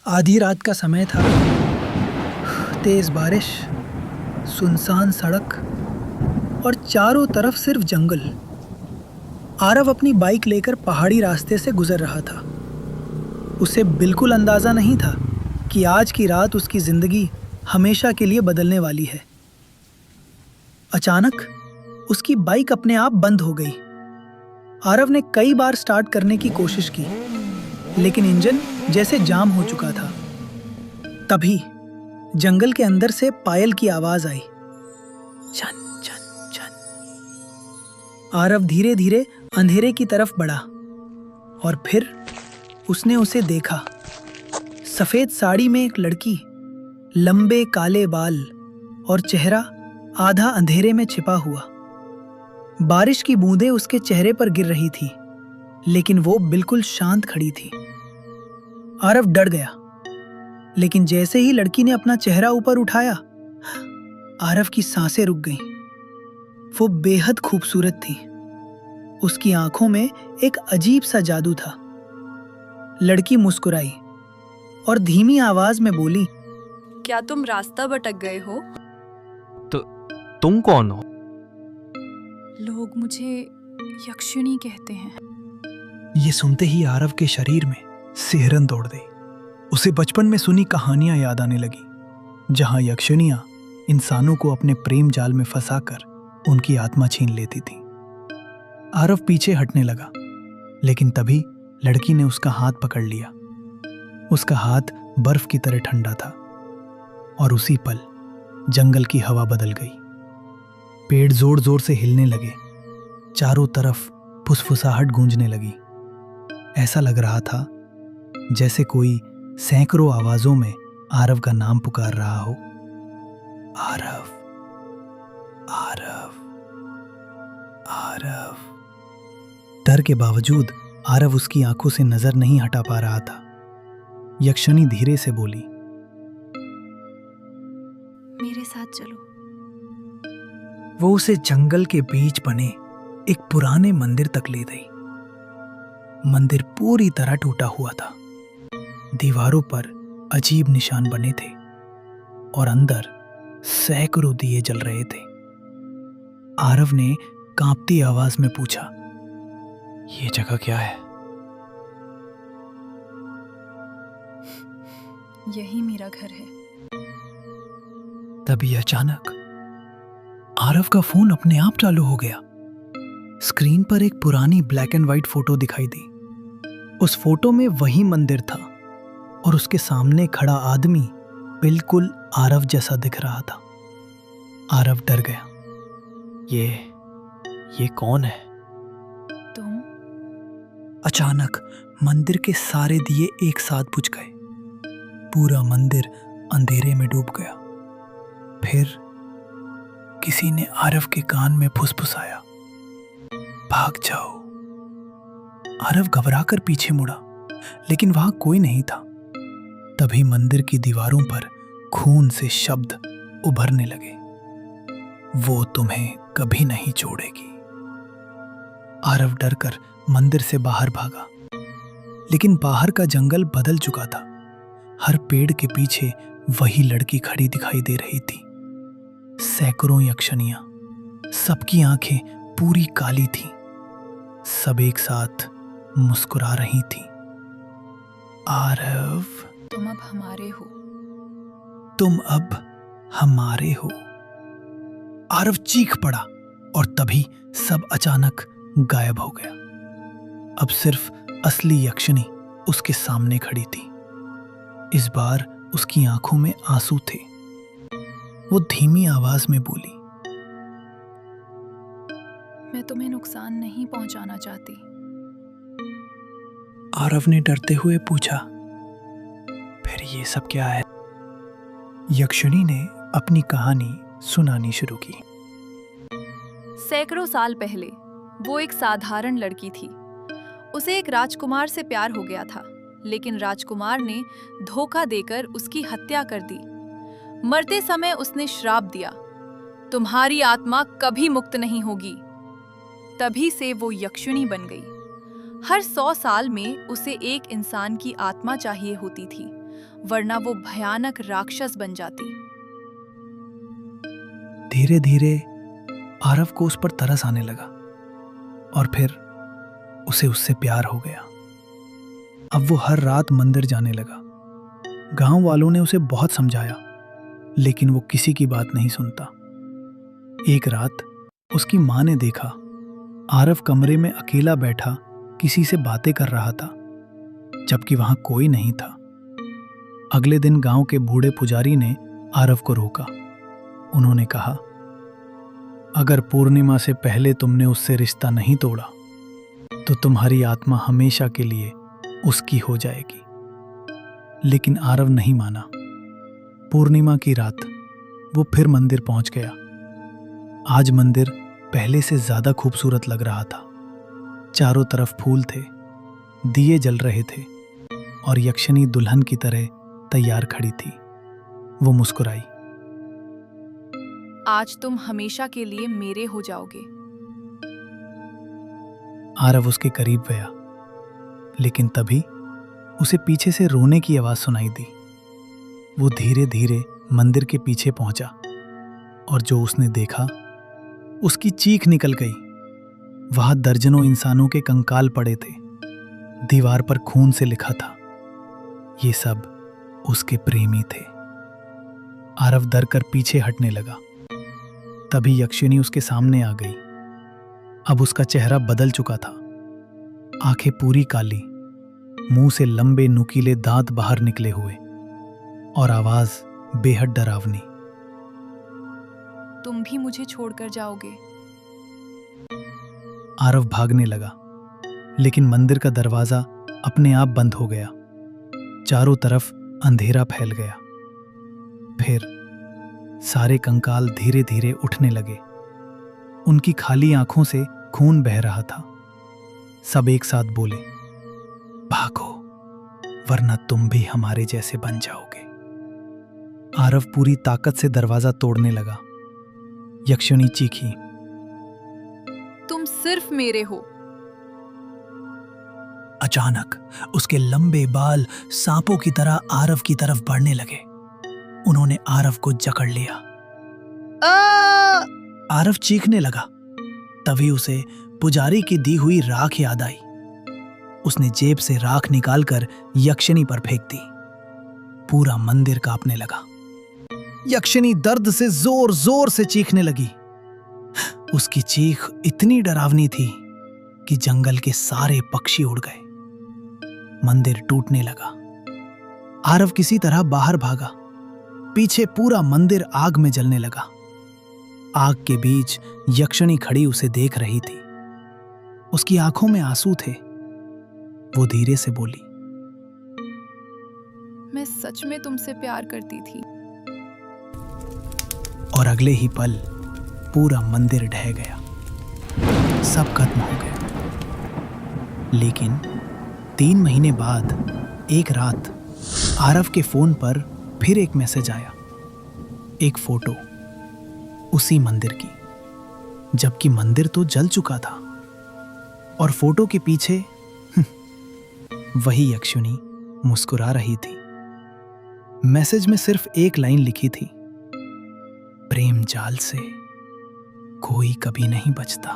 आधी रात का समय था। तेज बारिश, सुनसान सड़क और चारों तरफ सिर्फ जंगल। आरव अपनी बाइक लेकर पहाड़ी रास्ते से गुजर रहा था। उसे बिल्कुल अंदाजा नहीं था कि आज की रात उसकी जिंदगी हमेशा के लिए बदलने वाली है। अचानक उसकी बाइक अपने आप बंद हो गई। आरव ने कई बार स्टार्ट करने की कोशिश की, लेकिन इंजन जैसे जाम हो चुका था। तभी जंगल के अंदर से पायल की आवाज आई, छन छन छन। आरव धीरे धीरे अंधेरे की तरफ बढ़ा और फिर उसने उसे देखा। सफेद साड़ी में एक लड़की, लंबे काले बाल और चेहरा आधा अंधेरे में छिपा हुआ। बारिश की बूंदें उसके चेहरे पर गिर रही थी, लेकिन वो बिल्कुल शांत खड़ी थी। आरव डर गया, लेकिन जैसे ही लड़की ने अपना चेहरा ऊपर उठाया, आरव की सांसें रुक गईं। वो बेहद खूबसूरत थी। उसकी आंखों में एक अजीब सा जादू था। लड़की मुस्कुराई और धीमी आवाज में बोली, क्या तुम रास्ता भटक गए हो? तो तुम कौन हो? लोग मुझे यक्षिणी कहते हैं। ये सुनते ही आरव के शरीर में सिहरन दौड़ गई। उसे बचपन में सुनी कहानियां याद आने लगी, जहां यक्षिणियां इंसानों को अपने प्रेम जाल में फंसाकर उनकी आत्मा छीन लेती थी। आरव पीछे हटने लगा, लेकिन तभी लड़की ने उसका हाथ पकड़ लिया। उसका हाथ बर्फ की तरह ठंडा था और उसी पल जंगल की हवा बदल गई। पेड़ जोर जोर से हिलने लगे, चारों तरफ फुसफुसाहट गूंजने लगी। ऐसा लग रहा था जैसे कोई सैकड़ों आवाजों में आरव का नाम पुकार रहा हो, आरव, आरव, आरव। डर के बावजूद आरव उसकी आंखों से नजर नहीं हटा पा रहा था। यक्षिणी धीरे से बोली, मेरे साथ चलो। वो उसे जंगल के बीच बने एक पुराने मंदिर तक ले गई। मंदिर पूरी तरह टूटा हुआ था। दीवारों पर अजीब निशान बने थे और अंदर सैकड़ों दिए जल रहे थे। आरव ने कांपती आवाज में पूछा, ये जगह क्या है? यही मेरा घर है। तभी अचानक आरव का फोन अपने आप चालू हो गया। स्क्रीन पर एक पुरानी ब्लैक एंड व्हाइट फोटो दिखाई दी। उस फोटो में वही मंदिर था और उसके सामने खड़ा आदमी बिल्कुल आरव जैसा दिख रहा था। आरव डर गया। ये कौन है? तुम? अचानक मंदिर के सारे दिए एक साथ बुझ गए। पूरा मंदिर अंधेरे में डूब गया। फिर किसी ने आरव के कान में फुसफुसाया, भाग जाओ। आरव घबराकर पीछे मुड़ा, लेकिन वहां कोई नहीं था। तभी मंदिर की दीवारों पर खून से शब्द उभरने लगे, वो तुम्हें कभी नहीं छोड़ेगी। आरव डरकर मंदिर से बाहर भागा, लेकिन बाहर का जंगल बदल चुका था। हर पेड़ के पीछे वही लड़की खड़ी दिखाई दे रही थी। सैकड़ों यक्षिणियां, सबकी आंखें पूरी काली थीं। सब एक साथ मुस्कुरा रही थीं। आरव, तुम अब हमारे हो। तुम अब हमारे हो। आरव चीख पड़ा और तभी सब अचानक गायब हो गया। अब सिर्फ असली यक्षिणी उसके सामने खड़ी थी। इस बार उसकी आंखों में आंसू थे। वो धीमी आवाज में बोली, मैं तुम्हें नुकसान नहीं पहुंचाना चाहती। आरव ने डरते हुए पूछा, फिर ये सब क्या है? यक्षिणी ने अपनी कहानी सुनानी शुरू की। सैकड़ों साल पहले वो एक साधारण लड़की थी। उसे एक राजकुमार से प्यार हो गया था, लेकिन राजकुमार ने धोखा देकर उसकी हत्या कर दी। मरते समय उसने श्राप दिया, तुम्हारी आत्मा कभी मुक्त नहीं होगी। तभी से वो यक्षिणी बन गई। हर 100 साल में उसे एक इंसान की आत्मा चाहिए होती थी। वरना वो भयानक राक्षस बन जाती। धीरे धीरे आरव को उस पर तरस आने लगा और फिर उसे उससे प्यार हो गया। अब वो हर रात मंदिर जाने लगा। गांव वालों ने उसे बहुत समझाया, लेकिन वो किसी की बात नहीं सुनता। एक रात उसकी माँ ने देखा आरव कमरे में अकेला बैठा किसी से बातें कर रहा था, जबकि वहां कोई नहीं था। अगले दिन गांव के बूढ़े पुजारी ने आरव को रोका। उन्होंने कहा, अगर पूर्णिमा से पहले तुमने उससे रिश्ता नहीं तोड़ा तो तुम्हारी आत्मा हमेशा के लिए उसकी हो जाएगी। लेकिन आरव नहीं माना। पूर्णिमा की रात वो फिर मंदिर पहुंच गया। आज मंदिर पहले से ज्यादा खूबसूरत लग रहा था। चारों तरफ फूल थे, दिए जल रहे थे और यक्षिणी दुल्हन की तरह तैयार खड़ी थी। वो मुस्कुराई। आज तुम हमेशा के लिए मेरे हो जाओगे। आरव उसके करीब गया, लेकिन तभी उसे पीछे से रोने की आवाज सुनाई दी। वो धीरे धीरे मंदिर के पीछे पहुंचा और जो उसने देखा उसकी चीख निकल गई। वहां दर्जनों इंसानों के कंकाल पड़े थे। दीवार पर खून से लिखा था, ये सब उसके प्रेमी थे। आरव डर कर पीछे हटने लगा। तभी यक्षिणी उसके सामने आ गई। अब उसका चेहरा बदल चुका था। आंखें पूरी काली, मुंह से लंबे नुकीले दांत बाहर निकले हुए और आवाज बेहद डरावनी। तुम भी मुझे छोड़कर जाओगे? आरव भागने लगा, लेकिन मंदिर का दरवाजा अपने आप बंद हो गया। चारों तरफ अंधेरा फैल गया। फिर सारे कंकाल धीरे धीरे उठने लगे। उनकी खाली आंखों से खून बह रहा था। सब एक साथ बोले, भागो, वरना तुम भी हमारे जैसे बन जाओगे। आरव पूरी ताकत से दरवाजा तोड़ने लगा। यक्षिणी चीखी, तुम सिर्फ मेरे हो। अचानक उसके लंबे बाल सांपों की तरह आरव की तरफ बढ़ने लगे। उन्होंने आरव को जकड़ लिया। आरव चीखने लगा। तभी उसे पुजारी की दी हुई राख याद आई। उसने जेब से राख निकालकर यक्षिणी पर फेंक दी। पूरा मंदिर कांपने लगा। यक्षिणी दर्द से जोर जोर से चीखने लगी। उसकी चीख इतनी डरावनी थी कि जंगल के सारे पक्षी उड़ गए। मंदिर टूटने लगा। आरव किसी तरह बाहर भागा। पीछे पूरा मंदिर आग में जलने लगा। आग के बीच यक्षिणी खड़ी उसे देख रही थी। उसकी आंखों में आंसू थे। वो धीरे से बोली, मैं सच में तुमसे प्यार करती थी। और अगले ही पल पूरा मंदिर ढह गया। सब खत्म हो गया। लेकिन 3 महीने बाद एक रात आरव के फोन पर फिर एक मैसेज आया। एक फोटो उसी मंदिर की, जबकि मंदिर तो जल चुका था। और फोटो के पीछे वही यक्षिणी मुस्कुरा रही थी। मैसेज में सिर्फ एक लाइन लिखी थी, प्रेम जाल से कोई कभी नहीं बचता।